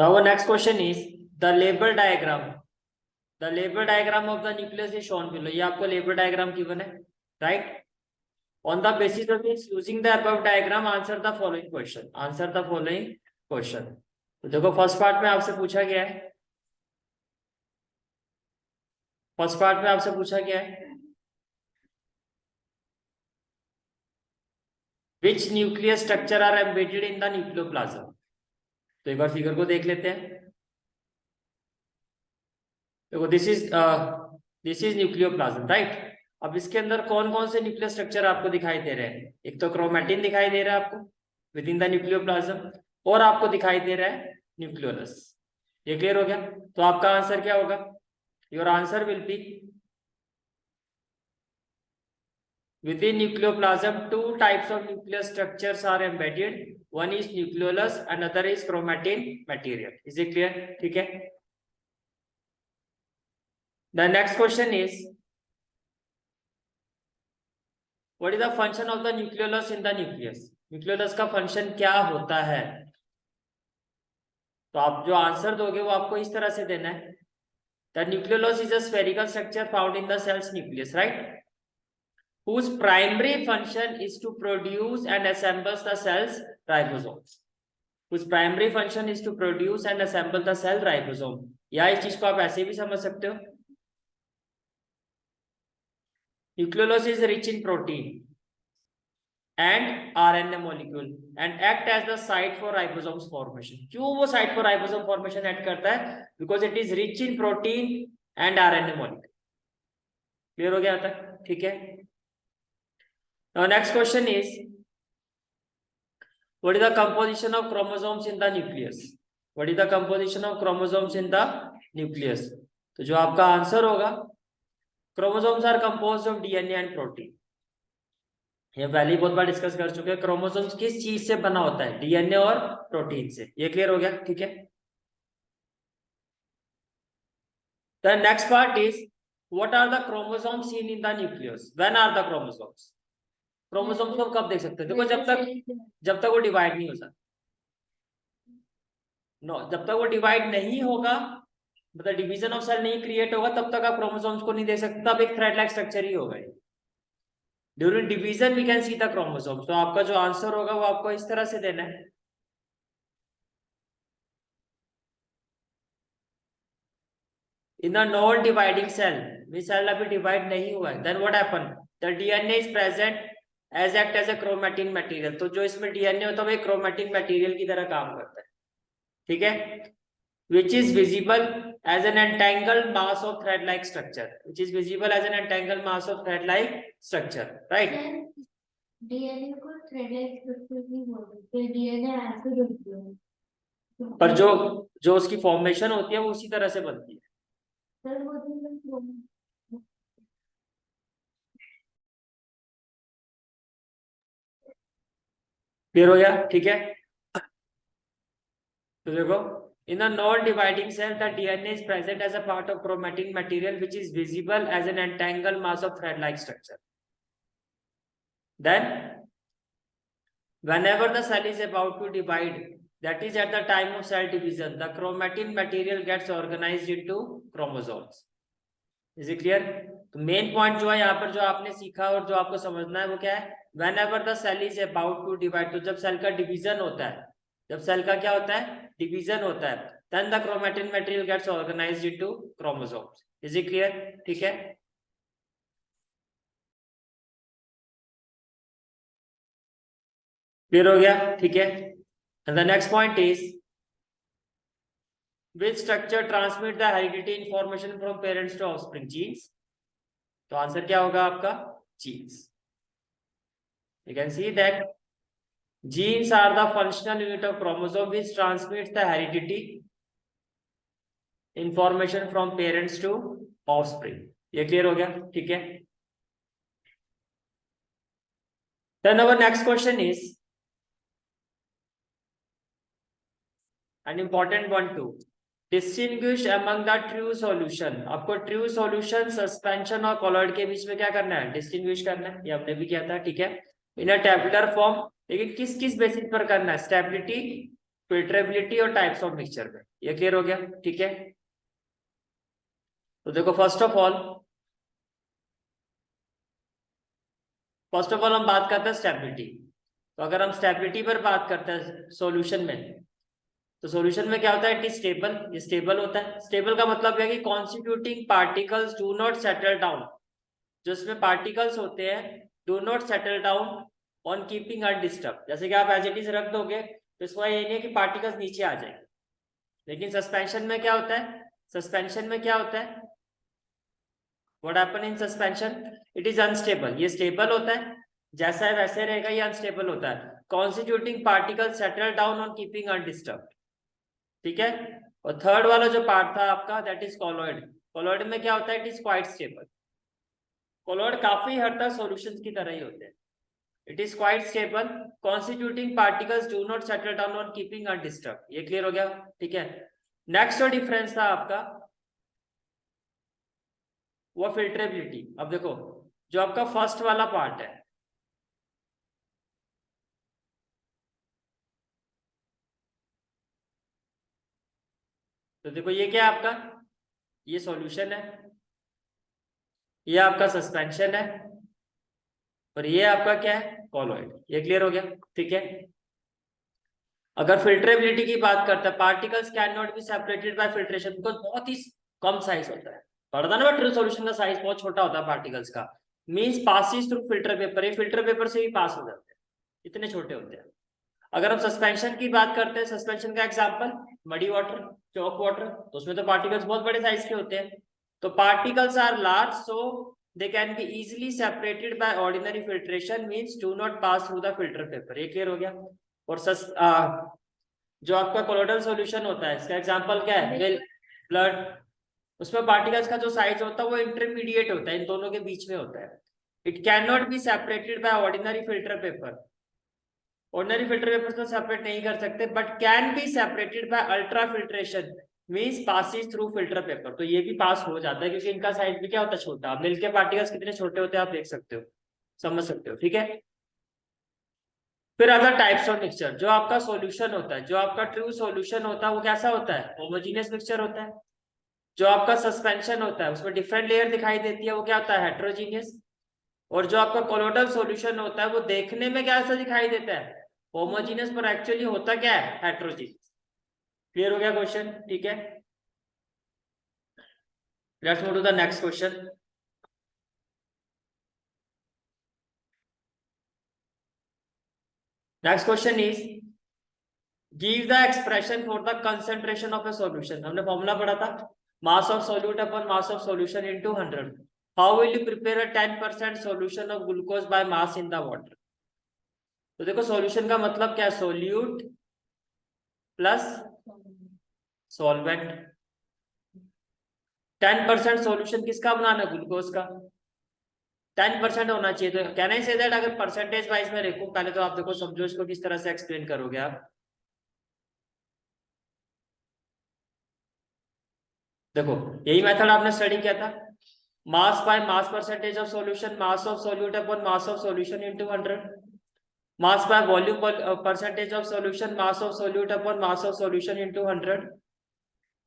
Now our next question is the label diagram. The label diagram of the nucleus is shown below. ये आपको label diagram given है, right? On the basis of this, using the above diagram, answer the following question. Answer the following question. तो देखो first part में आपसे पूछा गया है. फर्स्ट पार्ट में आपसे पूछा गया है which nucleus structure are embedded in the nucleoplasm. तो एक बार फिगर को देख लेते हैं. देखो दिस इज न्यूक्लियोप्लाज्म, राइट. अब इसके अंदर कौन कौन से न्यूक्लियर स्ट्रक्चर आपको दिखाई दे रहे हैं. एक तो क्रोमैटिन दिखाई दे रहा है आपको विद इन द न्यूक्लियोप्लाज्म, और आपको दिखाई दे रहा है न्यूक्लियोलस. ये क्लियर हो गया. तो आपका आंसर क्या होगा. Your answer will be within nucleoplasm two types of nuclear structures are embedded. One is nucleolus, another is chromatin material. Is it clear? ठीक है. The next question is what is the function of the nucleolus in the nucleus. nucleolus का function क्या होता है. तो आप जो answer दोगे वो आपको इस तरह से देना है. The nucleolus is a spherical structure found in the cell's nucleus, right? Whose primary function is to produce and assemble the cell's ribosomes. Whose primary function is to produce and assemble the cell ribosome. या इस चीज को आप ऐसे भी समझ सकते हो. Nucleolus is rich in protein and RNA molecule and act as the site for ribosomes formation. क्यों वो site for ribosome formation act करता है? Because it is rich in protein and RNA molecule. Clear हो गया तक. ठीक है. Now next question is what is the composition of chromosomes in the nucleus. What is the composition of chromosomes in the nucleus. तो जो आपका answer होगा chromosomes are composed of DNA and protein. ये पहले बहुत बार डिस्कस कर चुके हैं. क्रोमोसोम्स किस चीज से बना होता है. डीएनए और प्रोटीन से. ये क्लियर हो गया. ठीक है. The next part is what are the chromosomes seen in the nucleus. When are the chromosomes. Chromosomes को कब देख सकते हैं. देखो जब तक वो डिवाइड नहीं हो सकता. नो, जब तक वो डिवाइड नहीं होगा, मतलब डिवीजन ऑफ सेल नहीं क्रिएट होगा, तब तक आप क्रोमोसोम्स को नहीं देख सकते. तब एक थ्रेड लाइक स्ट्रक्चर ही होगा. During division we can see the chromosomes. तो आपका जो आंसर होगा वो आपको इस तरह से देना है. In the non dividing cell, we cell अभी डिवाइड नहीं हुआ है, then what happen. The DNA is present as act as a chromatin material. तो जो इसमें डीएनए होता है वो एक क्रोमैटिन मटेरियल की तरह काम करता है. ठीक है. which is visible as an entangled mass of thread like structure. Which is visible as an entangled mass of thread like structure, right? DNA को थ्रेड लाइक स्ट्रक्चर नहीं बोलते. डीएनए ऐसे बनती है, पर जो उसकी फॉर्मेशन होती है वो उसी तरह से बनती है. सर वो तो क्लियर हो गया. ठीक है. तो देखो in a non-dividing cell the DNA is present as a part of chromatin material which is visible as an entangled mass of thread-like structure. Then whenever the cell is about to divide, that is at the time of cell division, the chromatin material gets organized into chromosomes. Is it clear? तो main point जो है यहाँ पर जो आपने सीखा और जो आपको समझना है वो क्या है. whenever the cell is about to divide, तो जब सेल का डिवीजन होता है, जब सेल का क्या होता है, डिवीजन होता है, then the chromatin material gets organized into chromosomes. Is it clear? ठीक है. क्लियर हो गया. ठीक है. and the next point is which structure transmit the heredity information from parents to offspring. genes. तो आंसर क्या होगा आपका. genes. You can see that genes are the functional unit of chromosome which transmits the heredity information from parents to offspring. ये clear हो गया. ठीक है. Then our next question is an important one too. Distinguish among the true solution. आपको true solution, suspension और colloid के बीच में क्या करना है. डिस्टिंग्विश करना है. ये हमने भी किया था. ठीक है. इन अ टेबुलर फॉर्म. लेकिन किस किस बेसिस पर करना है. स्टेबिलिटी, फिल्ट्रेबिलिटी और टाइप्स ऑफ मिक्सचर में। ये क्लियर हो गया, ठीक है। तो देखो फर्स्ट ऑफ ऑल हम बात करते हैं स्टेबिलिटी। तो अगर हम स्टेबिलिटी पर बात करते हैं सॉल्यूशन में, तो सॉल्यूशन में क्या होता है, इट इज स्टेबल, ये स्टेबल होता है। स्टेबल का मतलब है कि constituting particles do not settle down, जो इसमें पार्टिकल्स होते हैं do not settle down on keeping undisturbed. जैसे कि आप एज इट इज रख दोगे तो इसका ये नहीं है कि पार्टिकल्स नीचे आ जाएंगे। लेकिन सस्पेंशन में क्या होता है, सस्पेंशन में क्या होता है, what happen in suspension, it is unstable. ये स्टेबल होता है, जैसा है वैसे रहेगा, ये अनस्टेबल होता है। Constituting particle settle down on keeping undisturbed, ठीक है। और थर्ड वाला जो पार्ट था आपका, दैट इज कॉलॉइड। कॉलॉइड में क्या होता है, it is quite stable. Colloid काफी हद तक सॉल्यूशंस की तरह ही होते हैं। It is quite stable, constituting particles do not settle down on keeping undisturbed. ये क्लियर हो गया, ठीक है। नेक्स्ट जो डिफरेंस था आपका वो फिल्ट्रेबिलिटी। अब देखो जो आपका फर्स्ट वाला पार्ट है, तो देखो ये क्या है आपका, ये सॉल्यूशन है, ये आपका सस्पेंशन है, और ये आपका क्या है, कॉलॉइड। ये क्लियर हो गया, ठीक है। अगर फिल्ट्रेबिलिटी की बात करते हैं, particles can not be separated by filtration, because बहुत ही कम साइज होता है। पढ़ा था ना ट्रू सॉल्यूशन का साइज बहुत छोटा होता है पार्टिकल्स का, means passes through filter paper. ये फिल्टर पेपर से भी पास हो जाते हैं, इतने छोटे होते हैं। अगर हम सस्पेंशन की बात करते हैं, सस्पेंशन का एग्जांपल मडी वाटर, चौक वाटर, तो उसमें तो पार्टिकल्स बहुत बड़े साइज के होते हैं। तो particles are large so they can be easily separated by ordinary filtration, means do not pass through the filter paper. ये क्लियर हो गया। और जो आपका कोलोइडल सॉल्यूशन होता है, इसका एग्जांपल क्या है, मिल्क, ब्लड, उसमें पार्टिकल्स का जो साइज होता है वो इंटरमीडिएट होता है, इन दोनों के बीच में होता है। It can not be separated by ordinary filter paper. Ordinary filter paper तो सेपरेट नहीं कर सकते, but can be separated by ultra filtration, means passes through filter paper. तो ये भी पास हो जाता है क्योंकि इनका साइज भी क्या होता है, छोटा। मिल्क के पार्टिकल्स कितने छोटे होते हैं आप देख सकते हो, समझ सकते हो, ठीक है। फिर अदर टाइप्स ऑफ मिक्सचर, जो आपका सॉल्यूशन होता है, जो आपका ट्रू सॉल्यूशन होता है वो कैसा होता है, होमोजेनियस मिक्सचर होता है। जो आपका सस्पेंशन होता है उसमें डिफरेंट लेयर दिखाई देती है, वो क्या होता है, हेट्रोजीनियस। और जो आपका कोलोइडल सॉल्यूशन होता है वो देखने में कैसा दिखाई देता है, होमोजेनियस, पर एक्चुअली होता क्या है, हेट्रोजीनियस। क्लियर हो गया क्वेश्चन, ठीक है। Let's move to the next question. Next question is give the expression for the concentration of a solution. हमने फॉर्मूला पढ़ा था, mass of solute upon mass of solution into 100। How will you prepare a 10% solution of glucose by mass in the water. तो देखो solution का मतलब क्या है, solute plus solvent. 10% solution किसका बनाना है, ग्लूकोज का। 10% होना चाहिए। तो कहना ही से दैट अगर परसेंटेज वाइज में देखो, पहले तो आप देखो समझो इसको किस तरह से एक्सप्लेन करोगे आप। देखो यही मेथड आपने स्टडी किया था, mass by mass percentage of solution, mass of solute upon mass of solution into 100, mass by volume percentage of solution, mass of solute upon mass of solution into 100।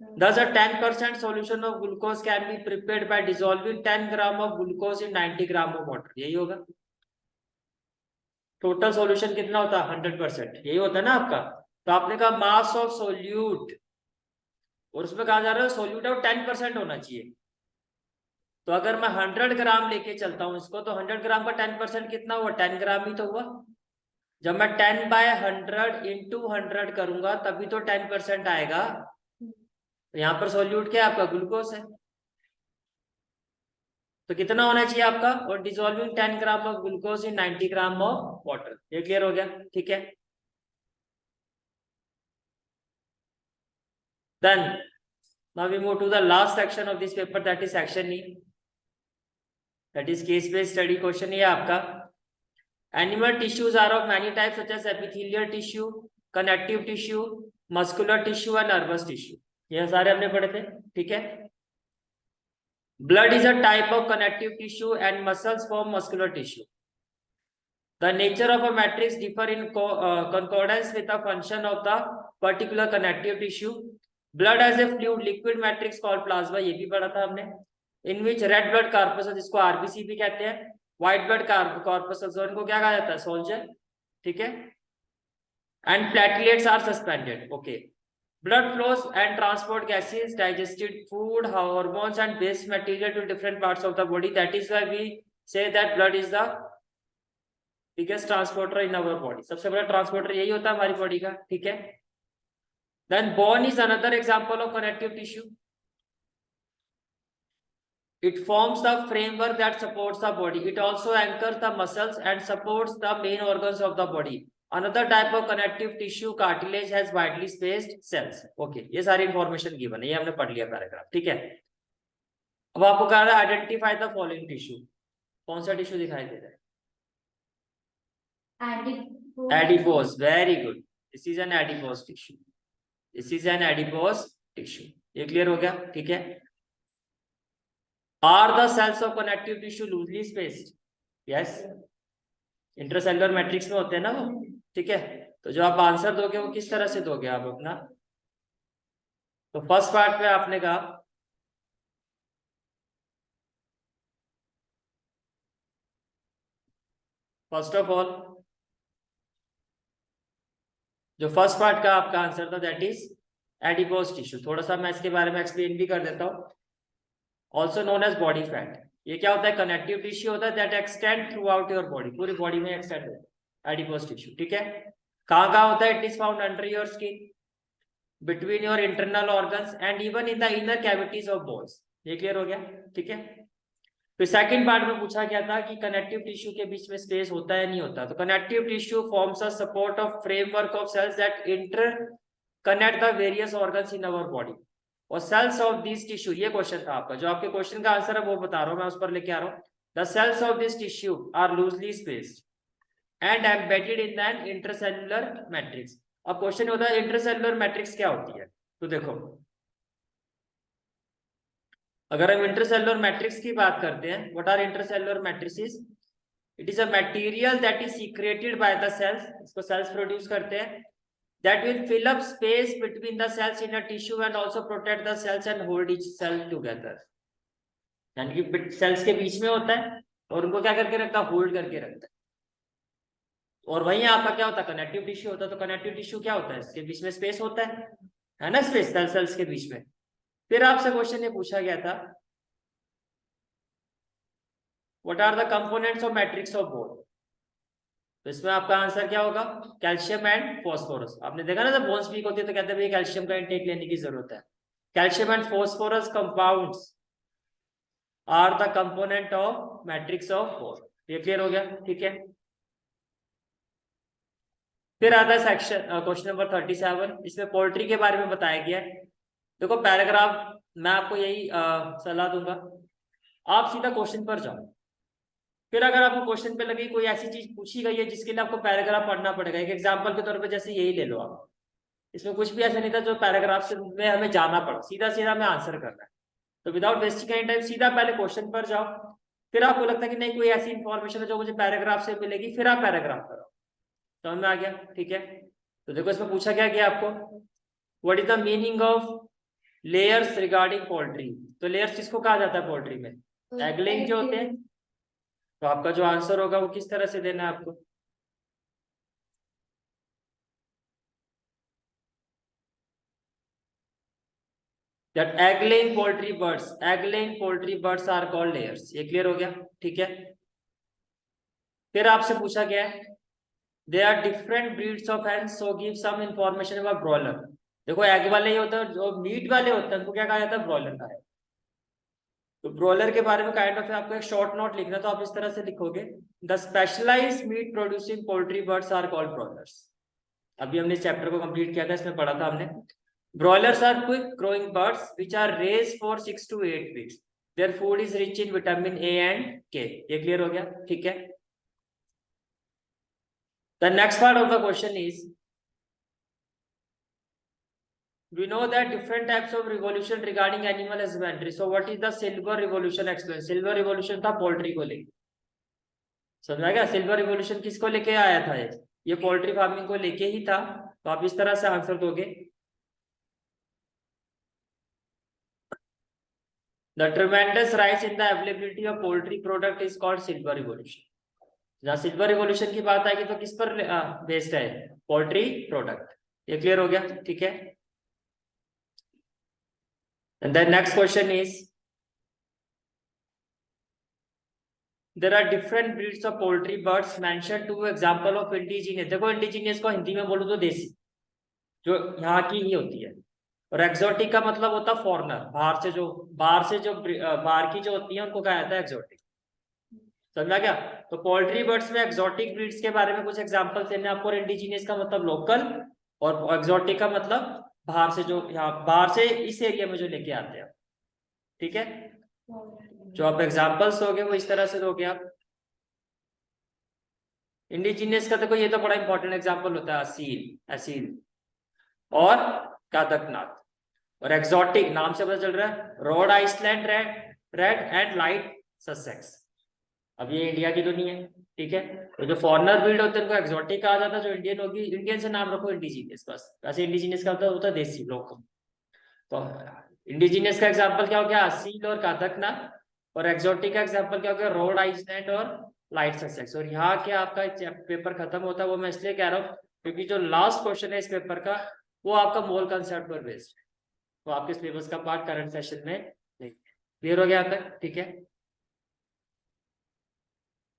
Thus, a 10% solution of glucose can be prepared by dissolving 10 gram of glucose in 90 gram of water. यही होगा। Total solution कितना होता है, 100%, यही होता है ना आपका। तो आपने कहा मास ऑफ सोल्यूट, और उसमें कहा जा रहा है सोल्यूट और 10% होना चाहिए। तो अगर मैं 100 ग्राम लेके चलता हूं इसको, तो 100 ग्राम का 10% कितना हुआ, 10 ग्राम ही तो हुआ। जब मैं 10/100 इंटू 100 करूंगा तभी तो 10% आएगा। तो यहाँ पर सोल्यूट क्या है आपका, ग्लूकोज है। तो कितना होना चाहिए आपका, और dissolving 10 gram of glucose in 90 gram of water. ये क्लियर हो गया, ठीक है। Then now we move to the last section of this paper, that is section E, that is case based study question. ये आपका animal tissues are of many types such as epithelial tissue, connective tissue, muscular tissue and nervous tissue. ये सारे हमने पढ़े थे, ठीक है। Blood is a type of connective tissue and muscles form muscular tissue. The nature of a matrix differ in concordance with the function of the particular connective tissue. Blood as a fluid liquid matrix called plasma, ये भी पढ़ा था हमने. In which red blood corpus, जिसको RBC भी कहते हैं, white blood corpus और इनको क्या कहा जाता है, सोल्जर. ठीक है. And platelets are suspended. Okay. Blood flows and transport gases, digested food, hormones and waste material to different parts of the body. That is why we say that blood is the biggest transporter in our body. सबसे बड़ा transporter यही होता है हमारी body का. ठीक है. Then bone is another example of connective tissue. It forms the framework that supports the body. It also anchors the muscles and supports the main organs of the body. Another type of connective tissue, cartilage, has widely spaced cells. Okay, ये सारी information given है, ये हमने पढ़ लिया paragraph. ठीक है. अब आपको कहा था आइडेंटिफाई द फॉलोइंग टिश्यू. कौन सा टिश्यू दिखाई दे रहा है? Adipose. Very good. This is an adipose tissue. This is an adipose tissue. ये क्लियर हो गया. ठीक है. Are the cells of connective tissue loosely spaced? Yes. Intracellular matrix में होते हैं ना वो. ठीक है. तो जो आप आंसर दोगे वो किस तरह से दोगे आप अपना? तो फर्स्ट पार्ट में आपने कहा फर्स्ट ऑफ ऑल जो फर्स्ट पार्ट का आपका आंसर था दैट इज एडिपोज टिश्यू. थोड़ा सा मैं इसके बारे में एक्सप्लेन भी कर देता हूं. Also known as body fat. ये क्या होता है? कनेक्टिव टिश्यू होता है that extend throughout your body. पूरी बॉडी में एक्सटेंड होता है एडिपोज टिश्यू. ठीक है. कहाँ होता है? It is found under your skin, between your internal organs and even in the inner cavities of bones. ये क्लियर हो गया. ठीक है. फिर सेकंड पार्ट में पूछा गया था कि कनेक्टिव टिश्यू के बीच में स्पेस होता है नहीं होता. तो connective tissue forms a support of framework of cells that interconnect the various organs in our body. और सेल्स ऑफ दिस टिश्यू, ये क्वेश्चन था आपका, जो आपके क्वेश्चन का आंसर है वो बता रहा हूं मैं, उस पर लेके आ रहा हूं. The cells of this tissue are loosely spaced and embedded in an intercellular matrix. अब क्वेश्चन होता है इंटरसेल्युलर मैट्रिक्स क्या होती है? तो देखो, अगर हम इंटरसेल्युलर मैट्रिक्स की बात करते हैं, what are intercellular matrices? It is a material that is secreted by the cells. इसको सेल्स प्रोड्यूस करते हैं. That will fill up space between the cells in a tissue and also protect the cells and hold each cell together. यानी कि sales के बीच में होता है और उनको क्या करके रखता है? होल्ड करके रखता है. और वहीं आपका क्या होता है? कनेक्टिव टिश्यू होता है. तो कनेक्टिव टिश्यू क्या होता है? इसके बीच में स्पेस होता है ना, स्पेस सेल्स के बीच में. फिर आपसे क्वेश्चन ये पूछा गया था what are the components of matrix of bone. तो इसमें आपका आंसर क्या होगा? Calcium and phosphorus. आपने देखा ना, जब बोन्स वीक होती है तो कहते हैं भाई कैल्शियम का इंटेक लेने की जरूरत है. Calcium and phosphorus compounds are the component of matrix of bone. ये क्लियर हो गया. ठीक है. फिर आता है सेक्शन क्वेश्चन नंबर 37. इसमें पोल्ट्री के बारे में बताया गया है. देखो पैराग्राफ मैं आपको यही सलाह दूंगा, आप सीधा क्वेश्चन पर जाओ. फिर अगर आपको क्वेश्चन पे लगी कोई ऐसी चीज पूछी गई है जिसके लिए आपको पैराग्राफ पढ़ना पड़ेगा, एक एग्जांपल के तौर पे जैसे यही ले लो आप. इसमें कुछ भी ऐसा नहीं था जो पैराग्राफ से में हमें जाना पड़ा, सीधा सीधा हमें आंसर करना है. तो विदाउट वेस्टिंग एनी टाइम सीधा पहले क्वेश्चन पर जाओ. फिर आपको लगता है कि नहीं कोई ऐसी इंफॉर्मेशन है जो मुझे पैराग्राफ से मिलेगी, फिर आप पैराग्राफ करो. समझ में आ गया. ठीक है. तो देखो इसमें पूछा क्या गया आपको, what is the meaning of layers regarding poultry. तो लेयर्स किसको कहा जाता है पोल्ट्री में? एग लेइंग जो होते हैं. तो आपका जो आंसर होगा वो किस तरह से देना है आपको? that egg laying poultry birds are called layers. ये क्लियर हो गया. ठीक है. फिर आपसे पूछा गया है there are different breeds of hens, so give some information about broiler. देखो एग वाले ही होते हैं, जो मीट वाले होते हैं उनको क्या कहा जाता है? ब्रॉयलर का है. तो ब्रॉयलर के बारे में काइंड ऑफ आपको एक शॉर्ट नोट लिखना, तो आप इस तरह से लिखोगे the specialised meat producing poultry birds are called broilers. अभी हमने इस चैप्टर को कंप्लीट किया था, इसमें पढ़ा था हमने. Broilers are quick growing birds which are raised for 6 to 8 weeks. Their food is rich in vitamin A and K. ये क्लियर हो गया. ठीक है. The next part of the question is, we know that different types of revolution regarding animal husbandry. So what is the silver revolution? Explain. Silver revolution था poultry को लेके. समझा गया? सिल्वर रिवॉल्यूशन किसको लेके आया था? ये पोल्ट्री फार्मिंग को लेके ही था. तो आप इस तरह से आंसर दोगे। The tremendous rise in the availability of poultry product is called silver revolution. जहाँ सिल्वर रिवॉल्यूशन की बात आएगी तो किस पर बेस्ड है? Poultry product. ये क्लियर हो गया? ठीक है। And the next question is there are different breeds of poultry birds mention two example of indigenous. देखो इंडिजीनियस को हिंदी में बोलो तो देसी, जो यहाँ की ही होती है। और एक्सोटिक का मतलब होता है फॉरेनर, बाहर से जो बाहर की जो होती है उनको कहा जाता है एक्सोटिक। समझा क्या? तो पोल्ट्री बर्ड्स में एक्सोटिक ब्रीड्स के बारे में कुछ एग्जांपल देने आपको। इंडिजीनियस का मतलब लोकल, और एक्सोटिक का मतलब बाहर से, जो यहाँ बाहर से इस एरिया में जो लेके आते हैं। ठीक है, जो आप एग्जांपल्स दोगे वो इस तरह से दोगे आप। इंडिजीनियस का देखो ये तो बड़ा इंपॉर्टेंट एग्जांपल होता है असील, असील और कड़कनाथ। और एक्सोटिक नाम से पता चल रहा है, Rhode Island Red and Light Sussex. अब ये इंडिया की तो नहीं है, ठीक है। तो जो फॉरेनर ब्रीड होते हैं उनको एक्सोटिक कहा जाता है, जो इंडियन होगी इंडियन से नाम रखो इंडिजीनियस बस। वैसे इंडिजीनियस का होता है देसी लोकल। तो इंडिजीनियस का एग्जांपल क्या हो गया? असील और कड़कनाथ। और एक्सोटिक का एग्जांपल क्या हो गया? रोड आइसलैंड और लाइट ससेक्स। और यहाँ के आपका पेपर खत्म होता है, वो मैं इसलिए कह रहा हूँ क्योंकि जो लास्ट क्वेश्चन है इस पेपर का वो आपका मोल कंसेप्ट पर बेस्ड है, वो आपके सिलेबस का पार्ट करंट सेशन में नहीं। क्लियर हो गया यहाँ तक? ठीक है।